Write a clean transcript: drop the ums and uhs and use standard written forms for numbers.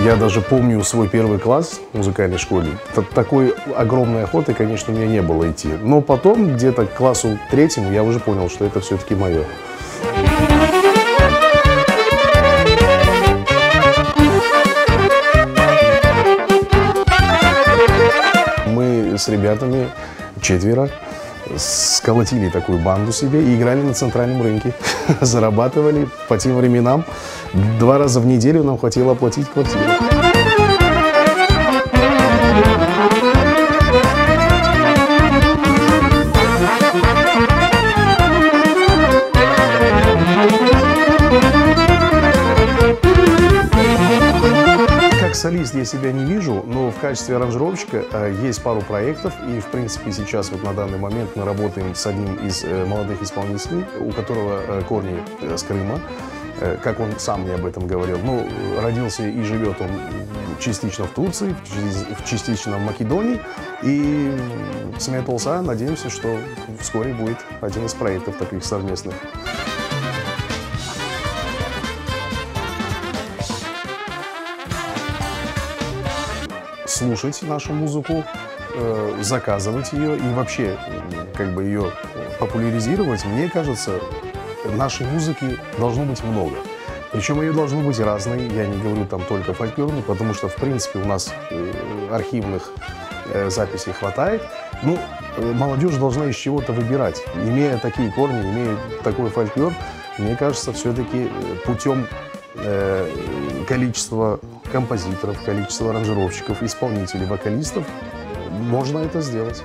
Я даже помню свой первый класс в музыкальной школе. Такой огромной охоты, конечно, у меня не было идти. Но потом, где-то к классу 3 я уже понял, что это все-таки мое. Мы с ребятами 4 сколотили такую банду себе и играли на центральном рынке. Зарабатывали по тем временам. 2 раза в неделю нам хватило оплатить квартиру. Как солист я себя не вижу, но в качестве аранжировщика есть пару проектов. И, в принципе, сейчас вот на данный момент мы работаем с одним из молодых исполнителей, у которого корни с Крыма. Как он сам мне об этом говорил. Ну, родился и живет он частично в Турции, частично в Македонии. И с Metal-SA надеемся, что вскоре будет один из проектов таких совместных. Слушать нашу музыку, заказывать ее и вообще как бы ее популяризировать, мне кажется, нашей музыки должно быть много. Причем ее должно быть разной, я не говорю там только фольклорной, потому что в принципе у нас архивных записей хватает. Ну, молодежь должна из чего-то выбирать. Имея такие корни, имея такой фольклор, мне кажется, все-таки путем количества композиторов, количества аранжировщиков, исполнителей, вокалистов можно это сделать.